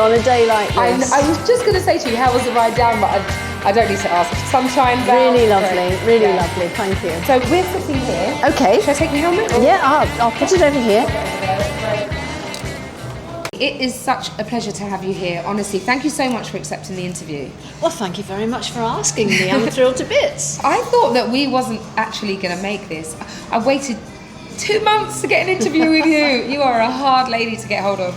on a day like this? I was just going to say to you, how was the ride down? But I don't need to ask. Sunshine, Really lovely, really lovely. Thank you. So we're sitting here. Okay. Should I take the helmet? Or? Yeah, I'll put it over here. It is such a pleasure to have you here, honestly. Thank you so much for accepting the interview. Well, thank you very much for asking me. I'm thrilled to bits. I thought that we wasn't actually going to make this. I waited 2 months to get an interview with you. You are a hard lady to get hold of.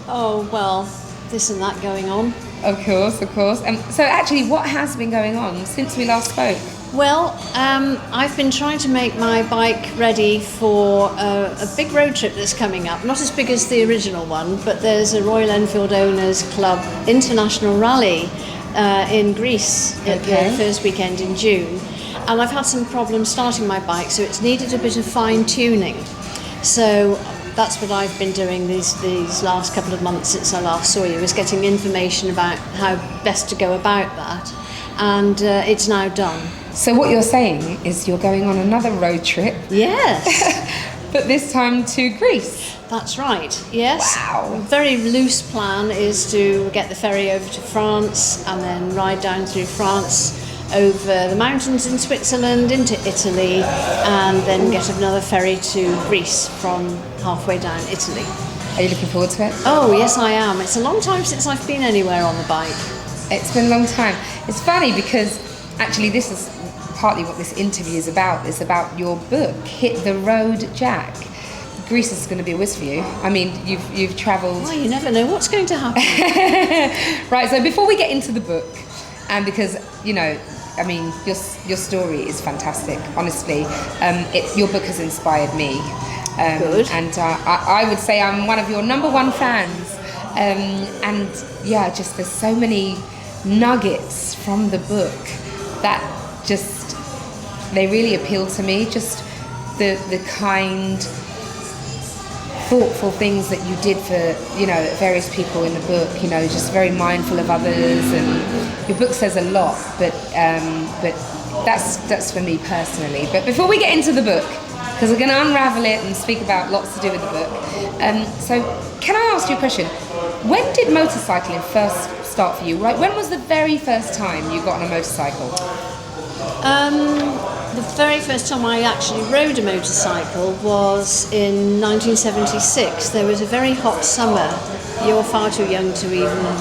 Oh, well, this and that going on. Of course, of course. So actually, what has been going on since we last spoke? Well, I've been trying to make my bike ready for a big road trip that's coming up. Not as big as the original one, but there's a Royal Enfield Owners Club International Rally in Greece at the first weekend in June. And I've had some problems starting my bike, so it's needed a bit of fine-tuning. So that's what I've been doing these last couple of months since I last saw you, is getting information about how best to go about that. And it's now done. So what you're saying is you're going on another road trip? Yes. But this time to Greece? That's right, yes. Wow. A very loose plan is to get the ferry over to France and then ride down through France, over the mountains in Switzerland, into Italy, and then get another ferry to Greece from halfway down Italy. Are you looking forward to it? Oh, yes, I am. It's a long time since I've been anywhere on the bike. It's been a long time. It's funny because actually this is partly what this interview is about. It's about your book, Hit the Road, Jack. Greece is going to be a whiz for you. I mean, you've travelled... Well, you never know what's going to happen. Right, so before we get into the book, and because, you know, I mean, your story is fantastic, honestly. Your book has inspired me. Good. And I would say I'm one of your #1 fans. And yeah, just there's so many nuggets from the book that just, they really appeal to me. Just the kind, thoughtful things that you did for, you know, various people in the book, you know, just very mindful of others, and your book says a lot, but that's for me personally. But before we get into the book, because we're going to unravel it and speak about lots to do with the book, so can I ask you a question? When did motorcycling first start for you? Right, when was the very first time you got on a motorcycle? The very first time I actually rode a motorcycle was in 1976. There was a very hot summer. You're far too young to even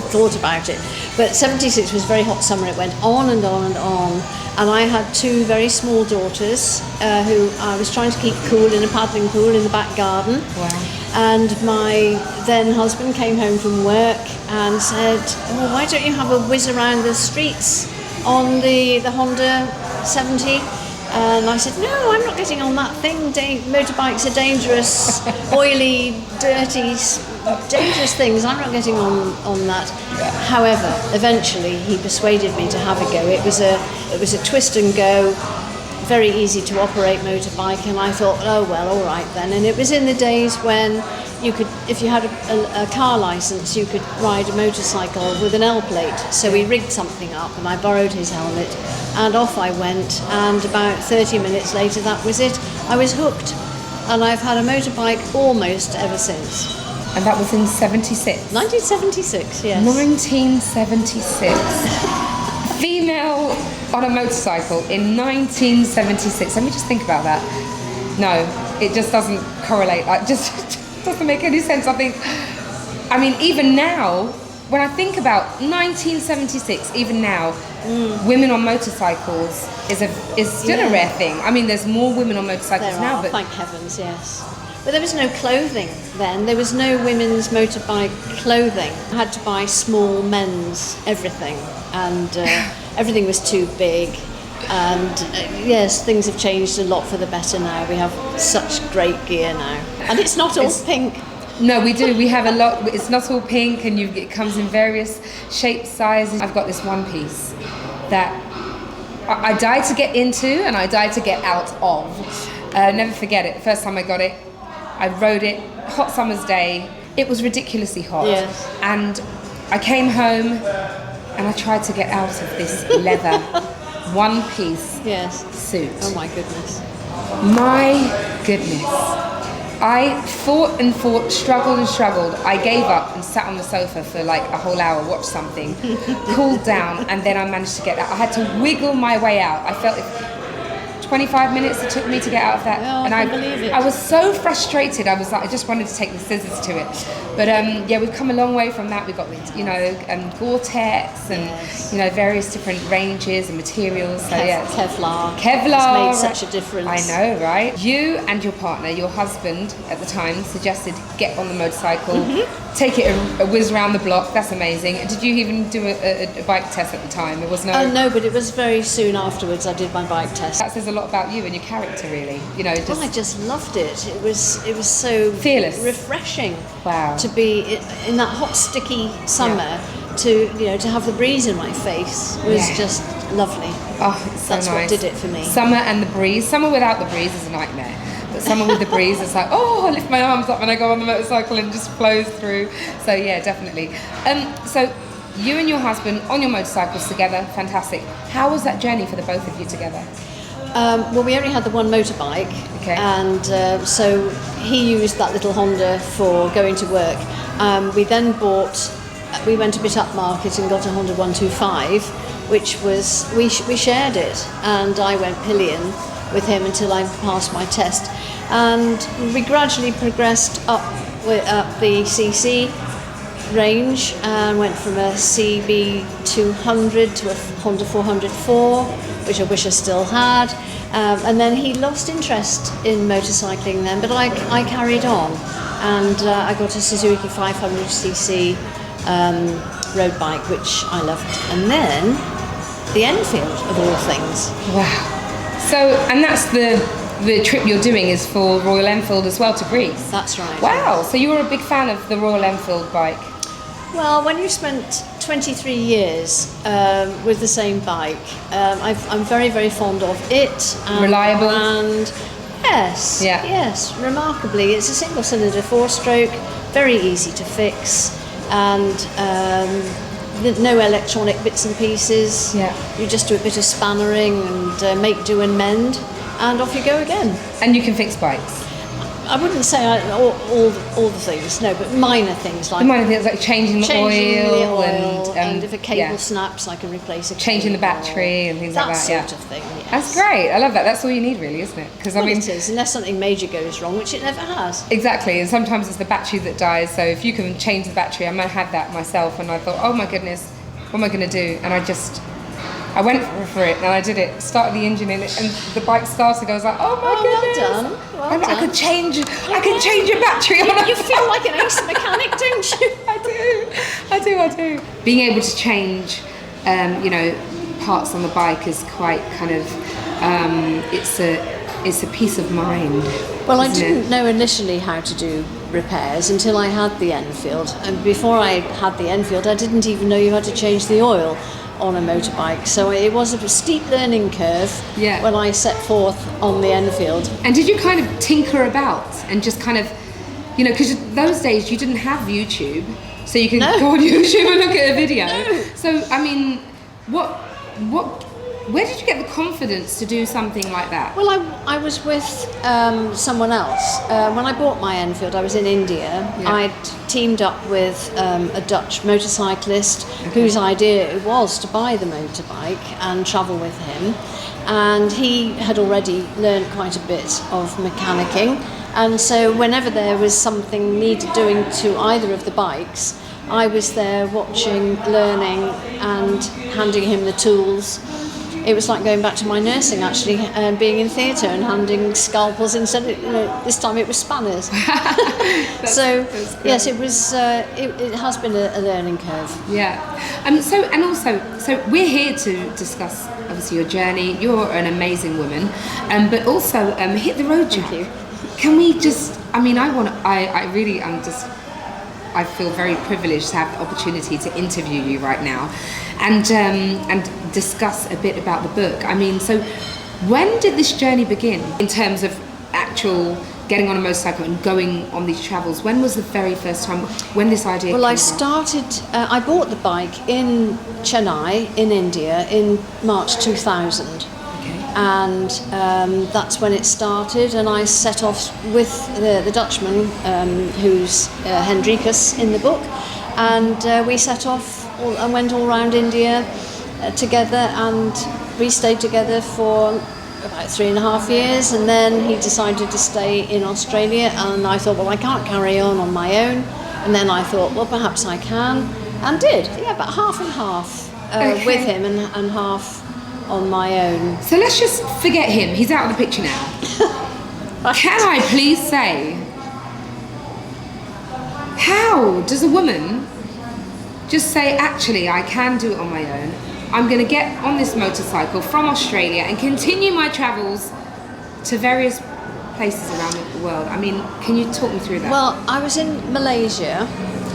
thought about it. But 76 was a very hot summer. It went on and on and on. And I had 2 very small daughters who I was trying to keep cool in a paddling pool in the back garden. Wow. And my then husband came home from work and said, "Oh, why don't you have a whiz around the streets on the Honda 70?" And I said, "No, I'm not getting on that thing. Motorbikes are dangerous, oily, dirty, dangerous things. I'm not getting on that." However, eventually he persuaded me to have a go. It was a twist and go, very easy to operate motorbike, and I thought, oh well, all right then. And it was in the days when you could, if you had a car license, you could ride a motorcycle with an L plate. So we rigged something up, and I borrowed his helmet, and off I went. And about 30 minutes later, that was it. I was hooked, and I've had a motorbike almost ever since. And that was in 76? 1976, yes. 1976. Female on a motorcycle in 1976. Let me just think about that. No, it just doesn't correlate. It just doesn't make any sense. I mean, even now, when I think about 1976, even now, women on motorcycles is still a rare thing. I mean, there's more women on motorcycles now, but thank heavens, yes. But there was no clothing then. There was no women's motorbike clothing. I had to buy small men's everything, and everything was too big. And yes, things have changed a lot for the better now. We have such great gear now, and it's not all pink. No, we do. We have a lot. It's not all pink, and it comes in various shapes, sizes. I've got this one piece that I died to get into, and I died to get out of. Never forget it. The first time I got it, I rode it, hot summer's day. It was ridiculously hot. Yes. And I came home and I tried to get out of this leather one-piece suit. Oh my goodness. My goodness. I fought and fought, struggled and struggled. I gave up and sat on the sofa for like a whole hour, watched something, cooled down, and then I managed to get out. I had to wiggle my way out. I felt 25 minutes it took me to get out of that. Oh, and I can believe it. I was so frustrated. I was like, I just wanted to take the scissors to it. But yeah, we've come a long way from that. We've got, Gore-Tex and, Yes. various different ranges and materials. So yeah. Kevlar. Kevlar. It's made such a difference. I know, right? You and your partner, your husband at the time, suggested get on the motorcycle, take it a whiz around the block. That's amazing. Did you even do a bike test at the time? There was no... Oh no, but it was very soon afterwards I did my bike test. That says a lot about you and your character, really. Well, I just loved it. It was so fearless, refreshing. Wow. To be in that hot, sticky summer, to have the breeze in my face was just lovely. Oh, it's so That's nice. what did it for me. Summer and the breeze. Summer without the breeze is a nightmare. But summer with the breeze, it's like, I lift my arms up when I go on the motorcycle and it just flows through. So yeah, definitely. So you and your husband on your motorcycles together, fantastic. How was that journey for the both of you together? Well, we only had the one motorbike, and so he used that little Honda for going to work. We then we went a bit upmarket and got a Honda 125, which was, we shared it, and I went pillion with him until I passed my test. And we gradually progressed up the CC range and went from a CB 200 to a Honda 404, which I wish I still had. And then he lost interest in motorcycling then, but I carried on, and I got a Suzuki 500cc road bike, which I loved. And then the Enfield, of all things. Wow. So, and that's the trip you're doing is for Royal Enfield as well, to Greece? That's right. Wow, so you were a big fan of the Royal Enfield bike? Well, when you spent 23 years with the same bike, I'm very, very fond of it. Reliable? And yes, yeah. Yes, remarkably. It's a single-cylinder four-stroke, very easy to fix, and no electronic bits and pieces. Yeah. You just do a bit of spannering and make do and mend, and off you go again. And you can fix bikes? I wouldn't say all the things, no, but minor things like... The minor things like changing the oil and if a cable snaps, I can replace it. Changing the battery and things like that, That sort of thing, yes. That's great, I love that. That's all you need really, isn't it? Because it is, unless something major goes wrong, which it never has. Exactly, and sometimes it's the battery that dies, so if you can change the battery, I might have had that myself, and I thought, oh my goodness, what am I going to do? And I went for it and I did it, started the engine in it, and the bike started. I was like, oh my goodness. Well done. I could change your battery on. You feel like an ace mechanic, don't you? I do. Being able to change, parts on the bike is quite kind of, it's a peace of mind. Well, I didn't know initially how to do repairs until I had the Enfield. And before I had the Enfield, I didn't even know you had to change the oil on a motorbike. So it was a steep learning curve when I set forth on the Enfield. And did you kind of tinker about and just kind of, because those days you didn't have YouTube, so you can go on YouTube and look at a video. No. So, I mean, where did you get the confidence to do something like that? Well, I was with someone else. When I bought my Enfield, I was in India. Yeah. I'd teamed up with a Dutch motorcyclist whose idea it was to buy the motorbike and travel with him. And he had already learned quite a bit of mechanicking. And so whenever there was something needed doing to either of the bikes, I was there watching, learning, and handing him the tools. It was like going back to my nursing, actually, and being in theatre and handing scalpels instead of, this time it was spanners. That's yes, it was. It has been a learning curve. Yeah. So we're here to discuss obviously your journey. You're an amazing woman, but also hit the road, Jacqui. Thank you. Can we just? I mean, I really am just. I feel very privileged to have the opportunity to interview you right now, and discuss a bit about the book. I mean, so when did this journey begin in terms of actual getting on a motorcycle and going on these travels? When was the very first time when this idea came from? I bought the bike in Chennai in India in March 2000. and that's when it started. And I set off with the Dutchman, who's Hendrikus in the book, and we set off and went all around India together, and we stayed together for about 3.5 years, and then he decided to stay in Australia, and I thought, well, I can't carry on my own, and then I thought, well, perhaps I can, and did, about half and half with him and half on my own. So let's just forget him, he's out of the picture now. Can I please say, how does a woman just say, actually, I can do it on my own, I'm going to get on this motorcycle from Australia and continue my travels to various places around the world? I mean, can you talk me through that? Well, I was in Malaysia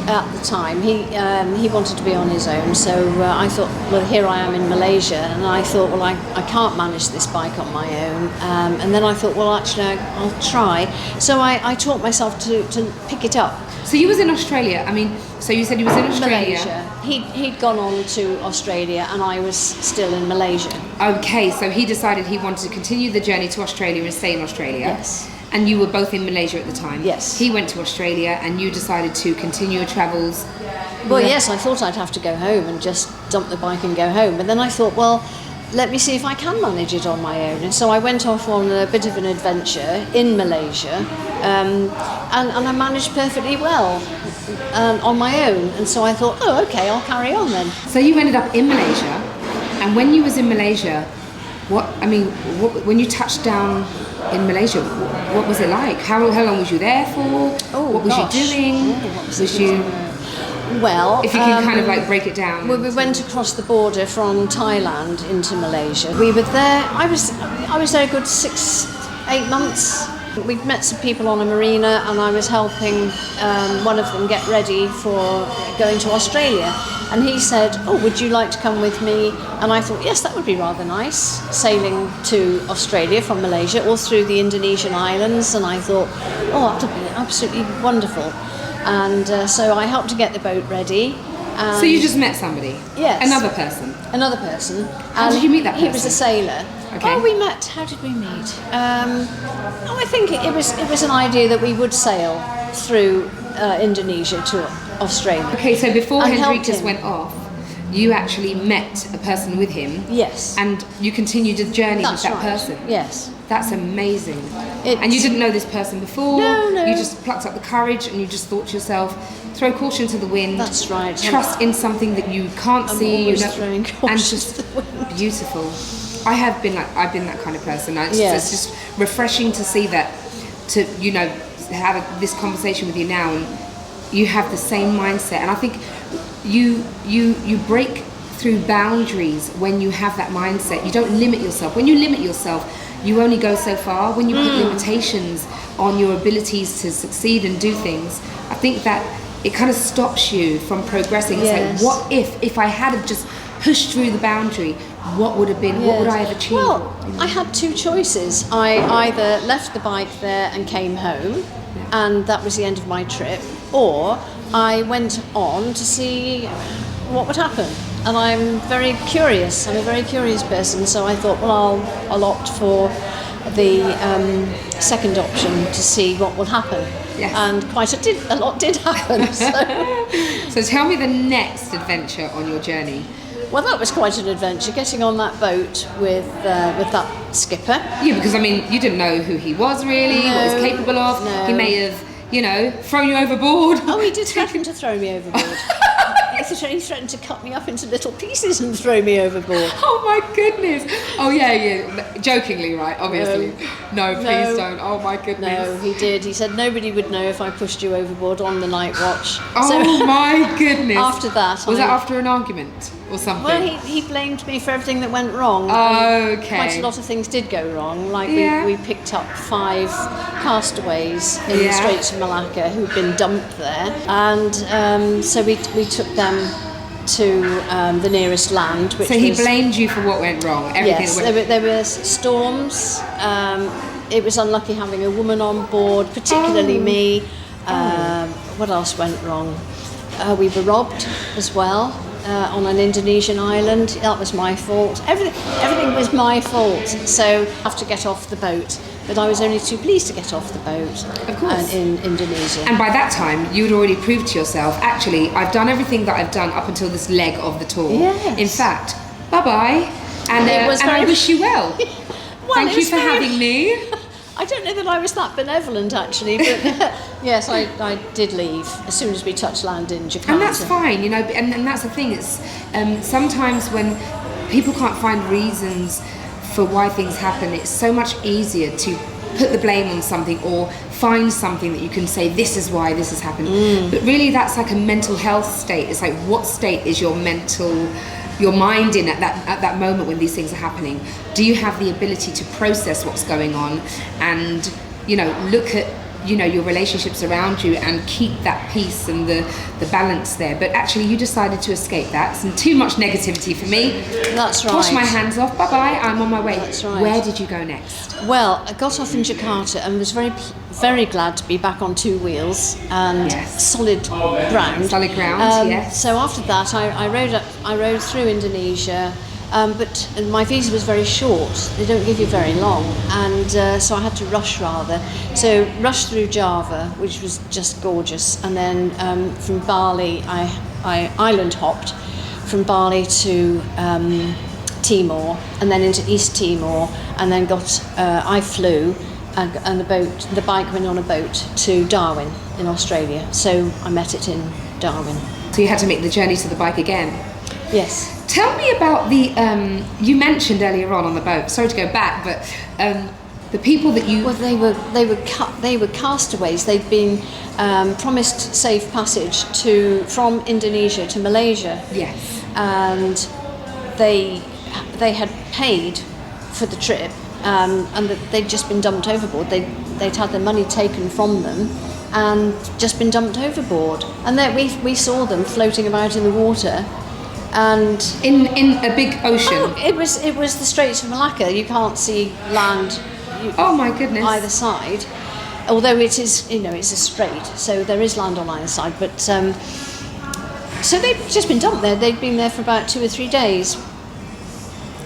at the time. He wanted to be on his own, so I thought, well, here I am in Malaysia, and I thought, well, I can't manage this bike on my own, and then I thought, well, actually, I'll try. So I taught myself to pick it up. So you was in Australia, I mean, so you said he was in Australia. Malaysia. He'd gone on to Australia, and I was still in Malaysia. Okay, so he decided he wanted to continue the journey to Australia and stay in Australia. Yes. And you were both in Malaysia at the time. Yes. He went to Australia, and you decided to continue your travels. Well, yes, I thought I'd have to go home and just dump the bike and go home. But then I thought, well, let me see if I can manage it on my own. And so I went off on a bit of an adventure in Malaysia, and I managed perfectly well on my own. And so I thought, oh, okay, I'll carry on then. So you ended up in Malaysia, and when you was in Malaysia, when you touched down in Malaysia, what was it like? How long was you there for? What was you doing? Well, if you can kind of like break it down. Well, we went across the border from Thailand into Malaysia. We were there. I was there a good 6-8 months. We'd met some people on a marina, and I was helping one of them get ready for going to Australia. And he said, oh, would you like to come with me? And I thought, yes, that would be rather nice, sailing to Australia from Malaysia, all through the Indonesian islands. And I thought, oh, that would be absolutely wonderful. And so I helped to get the boat ready. So you just met somebody? Yes. Another person? Another person. How did you meet that person? He was a sailor. Okay. Oh, we met. How did we meet? I think it was an idea that we would sail through Indonesia to Australia. Okay, so before Hendrikus went off, you actually met a person with him. Yes. And you continued the journey with that person. Yes. That's amazing. And you didn't know this person before? No. You just plucked up the courage and you just thought to yourself, throw caution to the wind. That's right. Trust in something that you can't see. Throwing caution and just to the wind. Beautiful. I've been that kind of person. It's just refreshing to see that, to have this conversation with you now, and you have the same mindset. And I think you break through boundaries when you have that mindset. You don't limit yourself. When you limit yourself, you only go so far. When you put limitations on your abilities to succeed and do things, I think that it kind of stops you from progressing. It's like, what if I had have just pushed through the boundary, what would have been, what would I have achieved? Well, I had two choices. I either left the bike there and came home, and that was the end of my trip, or I went on to see what would happen. And I'm very curious. I'm a very curious person, so I thought, well, I'll opt for the second option to see what will happen. Yes. And quite a lot did happen. So tell me the next adventure on your journey. Well, that was quite an adventure, getting on that boat with that skipper. Yeah, because you didn't know who he was really, what he was capable of. No. He may have, thrown you overboard. Oh, he did threaten to throw me overboard. He threatened to cut me up into little pieces and throw me overboard. Oh my goodness. Oh yeah. Jokingly, right? Obviously. No, please don't. Oh my goodness. No, he did. He said nobody would know if I pushed you overboard on the night watch. Oh my goodness. After that. Was that after an argument or something? Well, he blamed me for everything that went wrong. Okay. Quite a lot of things did go wrong. Like we picked up 5 castaways in the Straits of Malacca who'd been dumped there, and so we took them to the nearest land. Which so he blamed you for what went wrong. Everything yes, there were storms. It was unlucky having a woman on board, particularly me. What else went wrong? We were robbed as well. on an Indonesian island. That was my fault. Everything was my fault. So I have to get off the boat. But I was only too pleased to get off the boat. Of course. In Indonesia. And by that time, you had already proved to yourself, actually, I've done everything that I've done up until this leg of the tour. Yes. In fact, bye-bye. And I wish you well. Thank you for having me. I don't know that I was that benevolent, actually, but yes, I did leave as soon as we touched land in Jakarta. And that's fine, and that's the thing. It's sometimes when people can't find reasons for why things happen, it's so much easier to put the blame on something or find something that you can say, this is why this has happened. But really, that's like a mental health state. It's like, what state is your mind in at that moment when these things are happening? Do you have the ability to process what's going on and look at your relationships around you and keep that peace and the balance there? But actually, you decided to escape that. It's too much negativity for me. That's right. Wash my hands off. Bye bye. I'm on my way. That's right. Where did you go next? Well, I got off in Jakarta and was very glad to be back on two wheels and solid ground. Solid ground. Yes. So after that, I rode through Indonesia. But my visa was very short. They don't give you very long, and so I had to rush rather. So rushed through Java, which was just gorgeous, and then from Bali, I island hopped from Bali to Timor, and then into East Timor, and then I flew, and the bike went on a boat to Darwin in Australia. So I met it in Darwin. So you had to make the journey to the bike again. Yes. Tell me about the, you mentioned earlier on the boat, sorry to go back, but the people that you... Well, they were castaways. They'd been promised safe passage from Indonesia to Malaysia. Yes. And they had paid for the trip, and they'd just been dumped overboard. They'd had their money taken from them and just been dumped overboard. And then we saw them floating about in the water. And in a big ocean. Oh, it was the Straits of Malacca. You can't see land. Oh my goodness! Either side, although it is it's a strait, so there is land on either side. But so they've just been dumped there. They'd been there for about 2 or 3 days,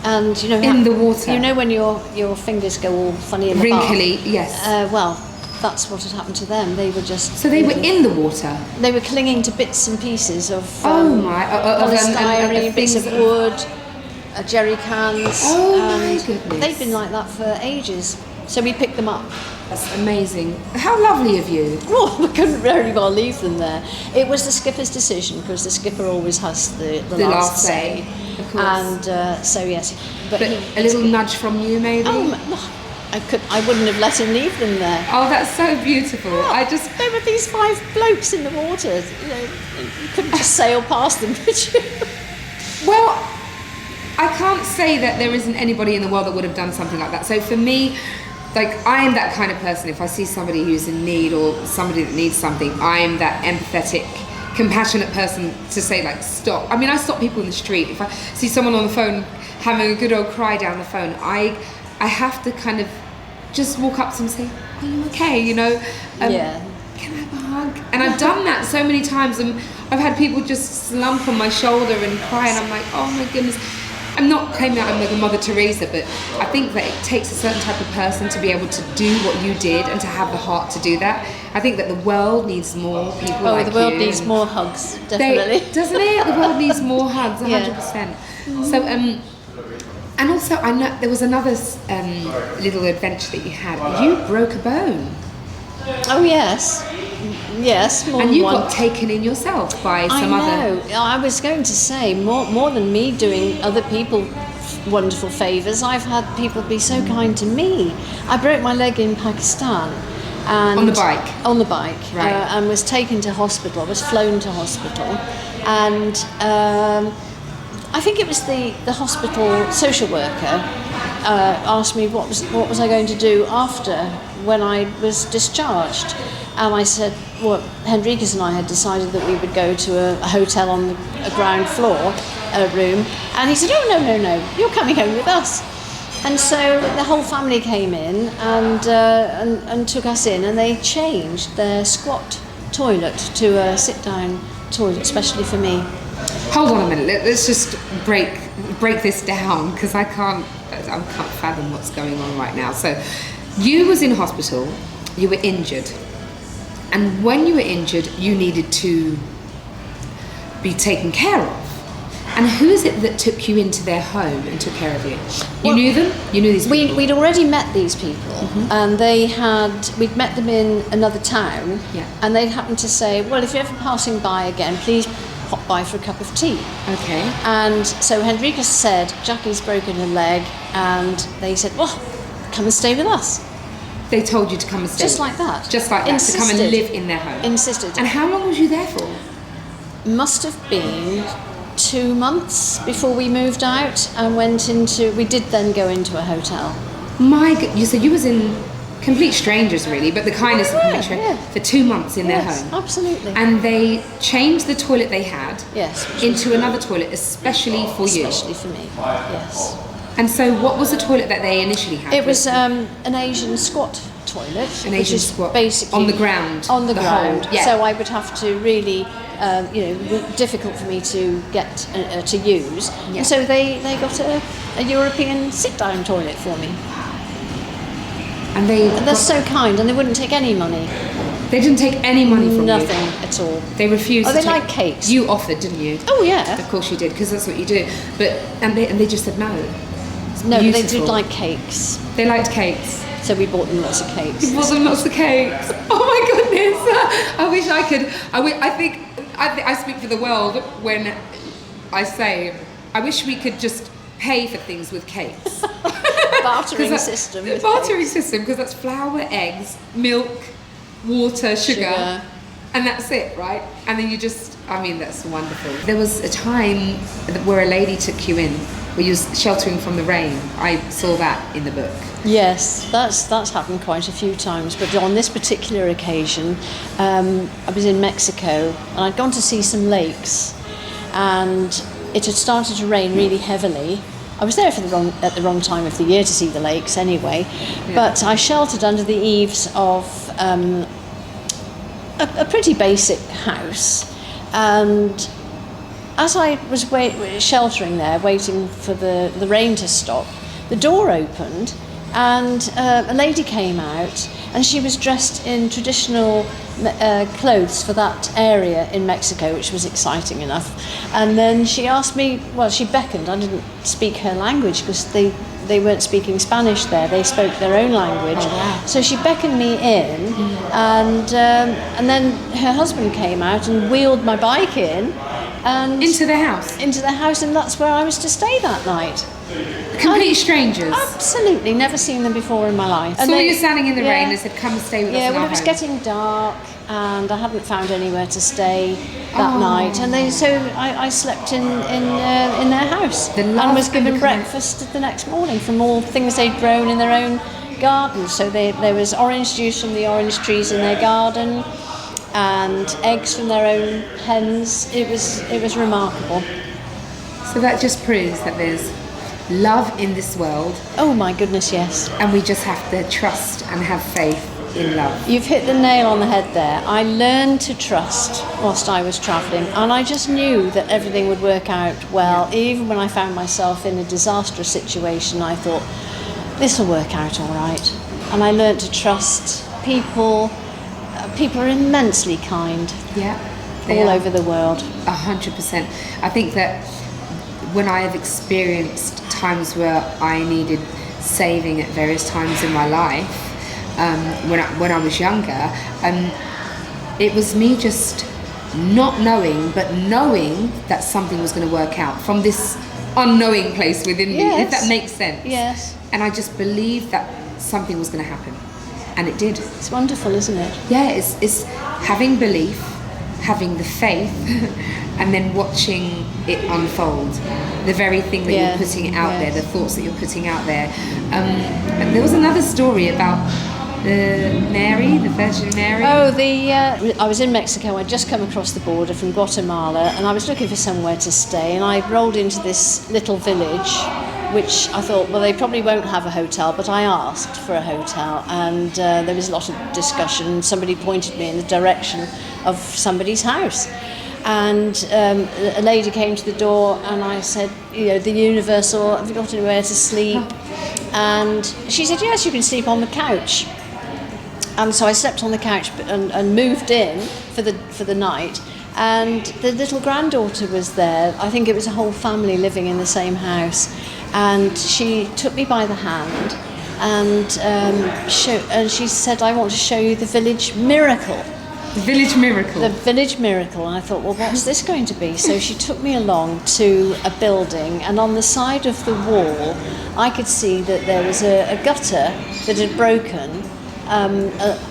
and in the water. When your fingers go all funny in the wrinkly. bath. Yes. Well, that's what had happened to them. They were just... So they were in the water? They were clinging to bits and pieces of polystyrene, bits of wood, jerry cans. Oh my goodness. They've been like that for ages. So we picked them up. That's amazing. How lovely of you. Well, we couldn't very well leave them there. It was the skipper's decision, because the skipper always has the last say. Of course. And so yes. But a little nudge from you maybe? I wouldn't have let him leave them there. Oh, that's so beautiful. There were these 5 blokes in the water. You couldn't just sail past them, could you? Well, I can't say that there isn't anybody in the world that would have done something like that. So for me, I am that kind of person. If I see somebody who's in need or somebody that needs something, I am that empathetic, compassionate person to say, stop. I mean, I stop people in the street. If I see someone on the phone having a good old cry down the phone, I have to kind of just walk up to them and say, are you okay? Can I have a hug? And I've done that so many times, and I've had people just slump on my shoulder and cry, and I'm like, oh my goodness. I'm not claiming that I'm like a Mother Teresa, but I think that it takes a certain type of person to be able to do what you did and to have the heart to do that. I think that the world needs more people like you. The world needs more hugs, definitely. Doesn't it? The world needs more hugs, 100%. Yeah. So, and also, I know there was another little adventure that you had. You broke a bone. Oh yes, more and than you one. got taken in yourself by some other. I was going to say more than me doing other people wonderful favours. I've had people be so kind to me. I broke my leg in Pakistan. And on the bike? On the bike, right. And was taken to hospital. I was flown to hospital, and I think it was the hospital social worker asked me what was I going to do after when I was discharged, and I said, well, Henriques and I had decided that we would go to a hotel on a ground floor, a room, and he said, oh no, you're coming home with us. And so the whole family came in and took us in, and they changed their squat toilet to a sit-down toilet, especially for me. Hold on a minute. Let's just break this down because I can't fathom what's going on right now. So, you was in hospital. You were injured, and when you were injured, you needed to be taken care of. And who is it that took you into their home and took care of you? You knew them? You knew these people? We'd already met these people, and we'd met them in another town, and they'd happened to say, well, if you're ever passing by again, please pop by for a cup of tea. Okay. And so Henrika said, Jacqui's broken her leg, and they said, well, come and stay with us. They told you to come and stay? Just like that. Just like that, Insisted. to come and live in their home? Insisted. And how long was you there for? Must have been 2 months before we moved out and we did then go into a hotel. So you was in complete strangers really, but the kindness of complete strangers for 2 months in their home. Absolutely. And they changed the toilet they had into another toilet especially for you. Especially for me, yes. And so what was the toilet that they initially had? It was an Asian squat toilet. An Asian squat? Basically on the ground? On the ground. Whole, yeah. So I would have to really, difficult for me to get to use. Yeah. And so they got a European sit-down toilet for me. And they're so kind, and they wouldn't take any money. They didn't take any money from you? Nothing at all. They refused. Oh, they like cakes. You offered, didn't you? Oh yeah. Of course you did, because that's what you do. But and they just said no. No, but they did like cakes. They liked cakes. So we bought them lots of cakes. You bought them lots of cakes. Oh my goodness! I wish I could. I speak for the world when I say I wish we could just pay for things with cakes. Bartering system. Bartering system, because that's flour, eggs, milk, water, sugar, and that's it, right? And then that's wonderful. There was a time where a lady took you in, where you was sheltering from the rain. I saw that in the book. Yes, that's happened quite a few times, but on this particular occasion, I was in Mexico and I'd gone to see some lakes, and it had started to rain really heavily. I was there at the wrong time of the year to see the lakes anyway, but I sheltered under the eaves of a pretty basic house, and as I was sheltering there, waiting for the rain to stop, the door opened and a lady came out, and she was dressed in traditional clothes for that area in Mexico, which was exciting enough. And then she asked me, she beckoned. I didn't speak her language because they weren't speaking Spanish there. They spoke their own language. Oh, wow. So she beckoned me in, and then her husband came out and wheeled my bike in. And into the house? Into the house, and that's where I was to stay that night. Complete strangers? Absolutely, never seen them before in my life. Saw you standing in the rain and said, come and stay with us in our well, it was home. getting dark and I hadn't found anywhere to stay that night, and I slept in their house and was given breakfast the next morning from all things they'd grown in their own garden. So there was orange juice from the orange trees in their garden, and eggs from their own hens. It was remarkable. So that just proves that there's love in this world. Oh my goodness, yes. And we just have to trust and have faith in love. You've hit the nail on the head there. I learned to trust whilst I was travelling, and I just knew that everything would work out well. Even when I found myself in a disastrous situation, I thought, this will work out all right. And I learned to trust people. People are immensely kind. Yeah. All over the world. 100%. I think that when I have experienced times where I needed saving at various times in my life, when I was younger, it was me just not knowing, but knowing that something was going to work out from this unknowing place within me, if that makes sense. Yes. And I just believed that something was going to happen. And it did. It's wonderful, isn't it? Yeah, it's having belief, having the faith, and then watching it unfold. The very thing that you're putting out there, the thoughts that you're putting out there. And there was another story about the Virgin Mary. Oh, I was in Mexico. I'd just come across the border from Guatemala, and I was looking for somewhere to stay, and I rolled into this little village, which I thought, well, they probably won't have a hotel, but I asked for a hotel, and there was a lot of discussion. Somebody pointed me in the direction of somebody's house, And a lady came to the door, and I said, the universal, have you got anywhere to sleep? And she said, yes, you can sleep on the couch. And so I slept on the couch and moved in for the night. And the little granddaughter was there. I think it was a whole family living in the same house. And she took me by the hand and she said, I want to show you the village miracle. The village miracle? The village miracle. And I thought, well, what's this going to be? So she took me along to a building, and on the side of the wall, I could see that there was a gutter that had broken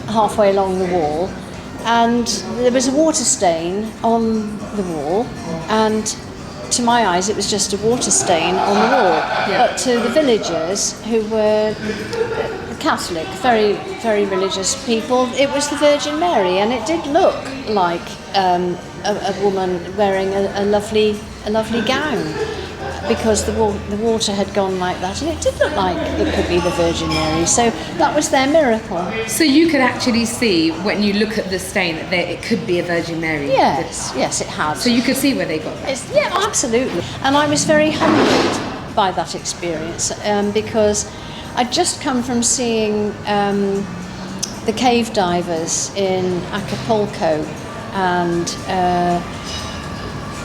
halfway along the wall, and there was a water stain on the wall, and to my eyes it was just a water stain on the wall. Yeah. But to the villagers, who were Catholic, very, very religious people, it was the Virgin Mary, and it did look like a woman wearing a lovely gown, because the water had gone like that, and it did look like it could be the Virgin Mary. So that was their miracle. So you could actually see, when you look at the stain, that it could be a Virgin Mary? Yes, it had. So you could see where they got that? Yeah, absolutely. And I was very humbled by that experience, because I'd just come from seeing the cave divers in Acapulco, and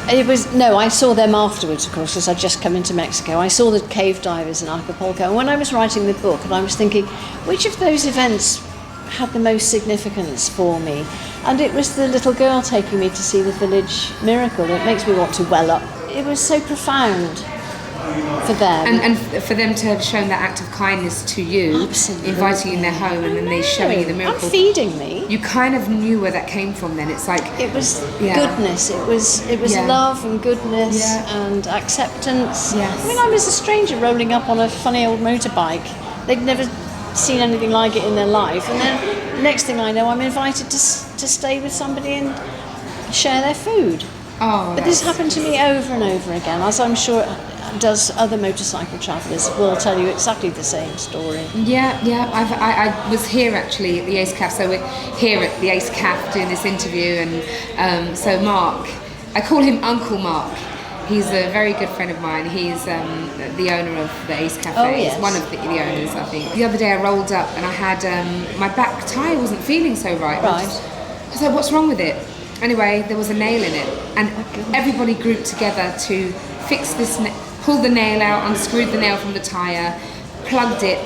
I saw them afterwards, of course, because I'd just come into Mexico. I saw the cave divers in Acapulco, and when I was writing the book, and I was thinking, which of those events had the most significance for me? And it was the little girl taking me to see the village miracle. It makes me want to well up. It was so profound for them. And for them to have shown that act of kindness to you, absolutely, inviting you in their home, and then they showing you the miracle. And feeding me. You kind of knew where that came from then. It's like... It was goodness. It was love and goodness and acceptance. Yes. I mean, I was a stranger rolling up on a funny old motorbike. They'd never seen anything like it in their life. And then next thing I know, I'm invited to stay with somebody and share their food. Oh, but this happened to me over and over again, as I'm sure does other motorcycle travellers will tell you exactly the same story. I was here actually at the Ace Cafe, so we're here at the Ace Cafe doing this interview, and so Mark, I call him Uncle Mark. He's a very good friend of mine. He's the owner of the Ace Cafe. Oh, yes. He's one of the owners, I think. The other day I rolled up and I had my back tyre wasn't feeling so right. I was like, what's wrong with it? Anyway, there was a nail in it, and everybody grouped together to fix this, pulled the nail out, unscrewed the nail from the tyre, plugged it,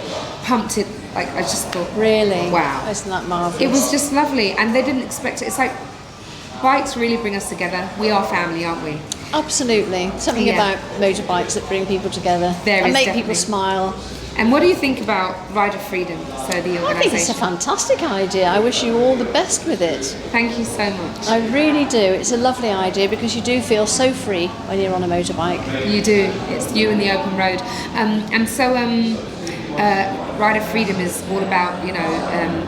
pumped it. Like, I just thought, really? Wow. Isn't that marvellous? It was just lovely, and they didn't expect it. It's like, bikes really bring us together. We are family, aren't we? Absolutely. Something about motorbikes that bring people together and make people smile. And what do you think about Rider Freedom, so the organisation? I think it's a fantastic idea. I wish you all the best with it. Thank you so much. I really do. It's a lovely idea, because you do feel so free when you're on a motorbike. You do. It's you and the open road. And so Rider Freedom is all about,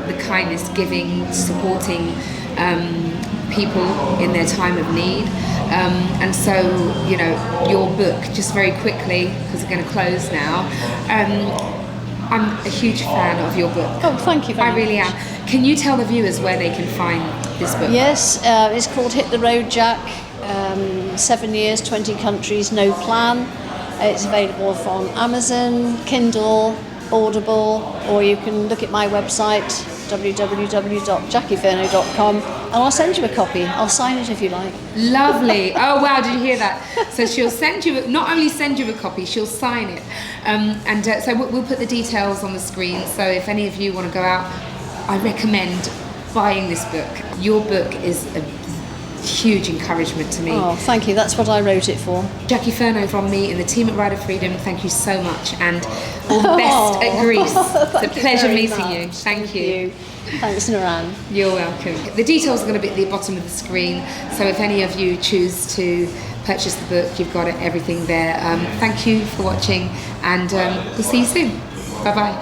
the kindness, giving, supporting people in their time of need. And so, your book, just very quickly, because we're going to close now, I'm a huge fan of your book. Oh, thank you very much. I really am. Can you tell the viewers where they can find this book? Yes, it's called Hit the Road, Jack. 7 years, 20 countries, no plan. It's available from Amazon, Kindle, Audible, or you can look at my website, www.JacquiFurneaux.com, and I'll send you a copy. I'll sign it if you like. Lovely. Oh wow, did you hear that? So she'll send you, not only send you a copy, she'll sign it. So we'll put the details on the screen, so if any of you want to go out, I recommend buying this book. Your book is a huge encouragement to me. Oh, thank you. That's what I wrote it for. Jacqui Furneaux from me and the team at Rider Freedom, thank you so much, and all the best at Greece. It's a pleasure meeting you. Thank you. Thanks, Naran. You're welcome. The details are going to be at the bottom of the screen, so if any of you choose to purchase the book, you've got everything there. Thank you for watching, and we'll see you soon. Bye-bye.